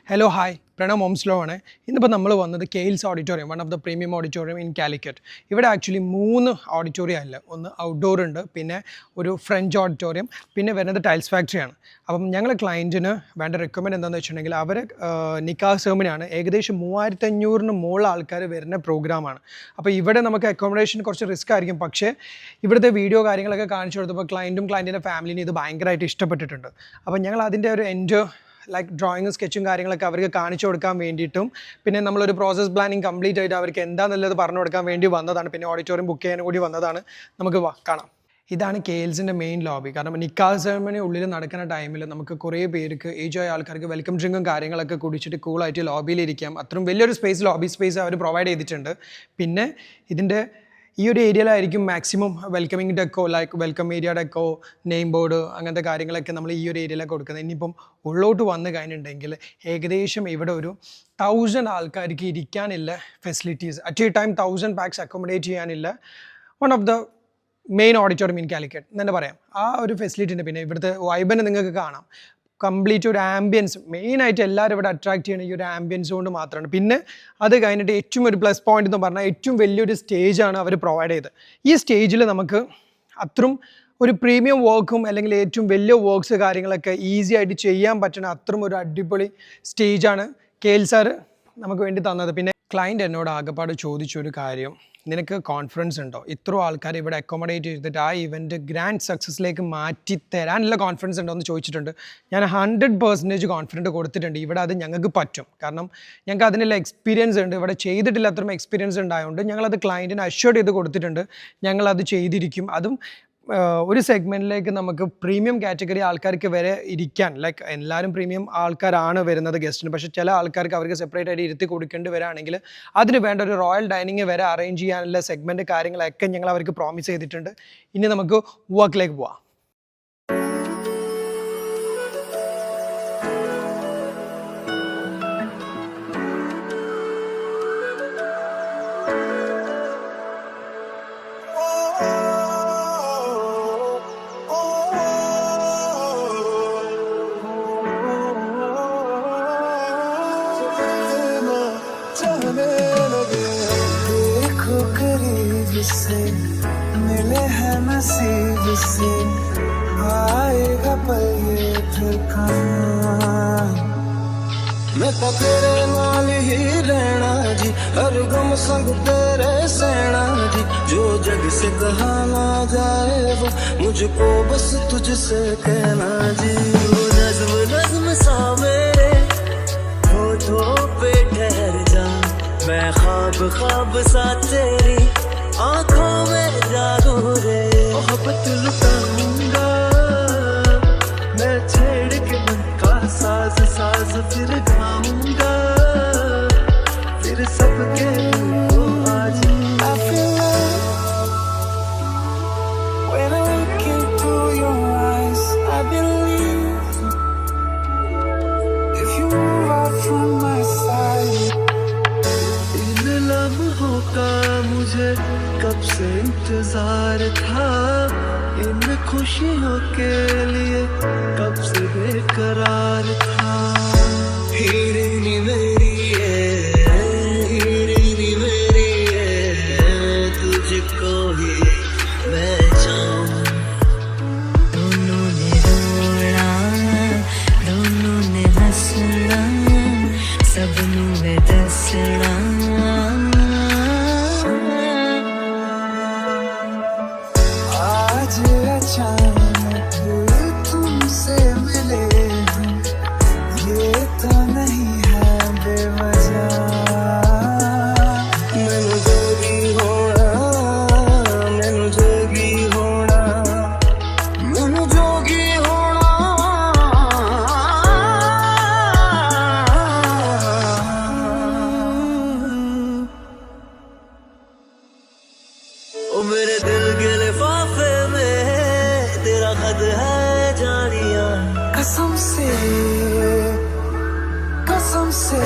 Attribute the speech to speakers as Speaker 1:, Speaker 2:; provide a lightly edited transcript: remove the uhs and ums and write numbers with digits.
Speaker 1: Hello, hi. Pranam Omslo ആണ്. ഇന്നിപ്പോൾ നമ്മൾ വന്നത് കെയിൽസ് auditorium, one of the premium auditorium in Calicut. ഇവിടെ ആക്ച്വലി 3 ഓഡിറ്റോറിയം അല്ല, ഒന്ന് ഔട്ട്ഡോർ ഉണ്ട്, പിന്നെ ഒരു ഫ്രഞ്ച് ഓഡിറ്റോറിയം, പിന്നെ വരുന്നത് ടൈൽസ് ഫാക്ടറിയാണ്. അപ്പം ഞങ്ങൾ ക്ലയൻറ്റിന് വേണ്ട റെക്കമെൻഡ് എന്താണെന്ന് വെച്ചിട്ടുണ്ടെങ്കിൽ അവർ നിക്കാഹ് സെർമണിയാണ്, ഏകദേശം 3500 മുകളിൽ ആൾക്കാർ വരുന്ന പ്രോഗ്രാമാണ്. അപ്പോൾ ഇവിടെ നമുക്ക് അക്കോമഡേഷൻ കുറച്ച് റിസ്ക് ആയിരിക്കും, പക്ഷേ ഇവിടുത്തെ വീഡിയോ കാര്യങ്ങളൊക്കെ കാണിച്ചു കൊടുത്തപ്പോൾ ക്ലയൻറ്റിൻ്റെ ഫാമിലിന് ഇത് ഭയങ്കരമായിട്ട് ഇഷ്ടപ്പെട്ടിട്ടുണ്ട്. അപ്പോൾ ഞങ്ങൾ അതിൻ്റെ ഒരു ലൈക്ക് ഡ്രോയിങ്ങും സ്കെച്ചും കാര്യങ്ങളൊക്കെ അവർക്ക് കാണിച്ചു കൊടുക്കാൻ വേണ്ടിയിട്ടും, പിന്നെ നമ്മളൊരു പ്രോസസ് പ്ലാനിങ് കംപ്ലീറ്റ് ആയിട്ട് അവർക്ക് എന്താണെന്നുള്ളത് പറഞ്ഞു കൊടുക്കാൻ വേണ്ടി വന്നതാണ്. പിന്നെ ഓഡിറ്റോറിയം ബുക്ക് ചെയ്യാൻ കൂടി വന്നതാണ്. നമുക്ക് കാണാം. ഇതാണ് കെയിൽസിൻ്റെ മെയിൻ ലോബി. കാരണം നിക്കാഹ് സെറമണി ഉള്ളിൽ നടക്കുന്ന ടൈമിൽ നമുക്ക് കുറേ പേർക്ക് ഏജ് ആയ ആൾക്കാർക്ക് വെൽക്കം ഡ്രിങ്കും കാര്യങ്ങളൊക്കെ കുടിച്ചിട്ട് കൂളായിട്ട് ലോബിയിലിരിക്കാം. അത്രയും വലിയൊരു ലോബി സ്പേസ് അവർ പ്രൊവൈഡ് ചെയ്തിട്ടുണ്ട്. പിന്നെ ഇതിൻ്റെ ഈ ഒരു ഏരിയയിലായിരിക്കും maximum welcoming deco, like welcome area deco, name board, അങ്ങനത്തെ കാര്യങ്ങളൊക്കെ നമ്മൾ ഈ ഒരു ഏരിയയിലാണ് കൊടുക്കുന്നത്. ഇനിയിപ്പം ഉള്ളോട്ട് വന്നു കഴിഞ്ഞിട്ടുണ്ടെങ്കിൽ ഏകദേശം ഇവിടെ ഒരു 1000 ആൾക്കാർക്ക് ഇരിക്കാനില്ല facilities, at a time 1000 pax accommodate ചെയ്യാനില്ല one of the main auditorium in Calicut എന്ന് തന്നെ പറയാം. ആ ഒരു ഫെസിലിറ്റി ഉണ്ട്. പിന്നെ ഇവിടുത്തെ വൈബിനെ നിങ്ങൾക്ക് കാണാം. കംപ്ലീറ്റ് ഒരു ആംബിയൻസ്, മെയിനായിട്ട് എല്ലാവരും ഇവിടെ അട്രാക്ട് ചെയ്യുന്ന ഈ ഒരു ആംബിയൻസ് കൊണ്ട് മാത്രമാണ്. പിന്നെ അത് കഴിഞ്ഞിട്ട് ഏറ്റവും ഒരു പ്ലസ് പോയിന്റ് എന്ന് പറഞ്ഞാൽ ഏറ്റവും വലിയൊരു സ്റ്റേജാണ് അവർ പ്രൊവൈഡ് ചെയ്തത്. ഈ സ്റ്റേജിൽ നമുക്ക് അത്രയും ഒരു പ്രീമിയം വർക്കും അല്ലെങ്കിൽ ഏറ്റവും വലിയ വർക്ക്സ് കാര്യങ്ങളൊക്കെ ഈസി ആയിട്ട് ചെയ്യാൻ പറ്റുന്ന അത്രയും ഒരു അടിപൊളി സ്റ്റേജാണ് കെയിൽ സാർ നമുക്ക് വേണ്ടി തന്നത്. പിന്നെ ക്ലയൻറ്റ് എന്നോട് ആകെപ്പാട് ചോദിച്ചൊരു കാര്യം, നിനക്ക് കോൺഫിഡൻസ് ഉണ്ടോ ഇത്ര ആൾക്കാർ ഇവിടെ അക്കോമഡേറ്റ് ചെയ്തിട്ട് ആ ഇവൻറ്റ് ഗ്രാൻഡ് സക്സസ്സിലേക്ക് മാറ്റി തരാനുള്ള കോൺഫിഡൻസ് ഉണ്ടോ എന്ന് ചോദിച്ചിട്ടുണ്ട്. ഞാൻ 100% കോൺഫിഡൻറ്റ് കൊടുത്തിട്ടുണ്ട്. ഇവിടെ അത് ഞങ്ങൾക്ക് പറ്റും. കാരണം ഞങ്ങൾക്ക് അതിനുള്ള എക്സ്പീരിയൻസ് ഉണ്ട്. ഇവിടെ ചെയ്തിട്ടില്ല അത്രയും എക്സ്പീരിയൻസ് ഉണ്ടായതുകൊണ്ട് ഞങ്ങളത് ക്ലയൻറ്റിന് അഷ്യൂർഡ് ചെയ്ത് കൊടുത്തിട്ടുണ്ട്. ഞങ്ങളത് ചെയ്തിരിക്കും. അതും ഒരു സെഗ്മെൻറ്റിലേക്ക് നമുക്ക് പ്രീമിയം കാറ്റഗറി ആൾക്കാർക്ക് വരെ ഇരിക്കാൻ, ലൈക്ക് എല്ലാവരും പ്രീമിയം ആൾക്കാരാണ് വരുന്നത് ഗസ്റ്റിന്, പക്ഷേ ചില ആൾക്കാർക്ക് അവർക്ക് സെപ്പറേറ്റ് ആയിട്ട് ഇരുത്തി കൊടുക്കേണ്ടി വരികയാണെങ്കിൽ അതിന് വേണ്ട ഒരു റോയൽ ഡൈനിങ് വരെ അറേഞ്ച് ചെയ്യാനുള്ള സെഗ്മെൻറ്റ് കാര്യങ്ങളൊക്കെ ഞങ്ങൾ അവർക്ക് പ്രോമിസ് ചെയ്തിട്ടുണ്ട്. ഇനി നമുക്ക് വർക്കിലേക്ക് പോവാം.
Speaker 2: से मिले हैं नसीब से आएगा पल ये फिर कहाँ। मैं तो तेरे नाल ही रहना जी, हर गम संग तेरे सहना जी, जो जग से कहा ना जाए वो मुझको बस तुझसे कहना जी। वो नज़्म नज़्म सा मेरे होठों पे ठहर जा, मैं ख्वाब ख्वाब सा तेरी आँखों में जागो रे। मोहब्बत लुटाऊंगा मैं छेड़ के मन का साज साज, फिर गाऊंगा फिर सबके को आज। I feel like when I look into your eyes, I believe if you move out from my side. इन लम्हों का मुझे कब से इंतजार था, इन खुशियों के लिए कब से बेकरार था। हीरे नी मेरी है, हीरे नी मेरी है, तुझको ही मैं चाहूं। दोनों ने रोना, दोनों ने हंसना, सबनों ने दसना। अचानक तुमसे मिले ये तो नहीं है बेवजह। मैनू जोगी होना, मैनू जोगी होना, मैनू जोगी होना। ओ मेरे दिल के लिफाफे में तेरा खत है जानिया, कसम से कसम से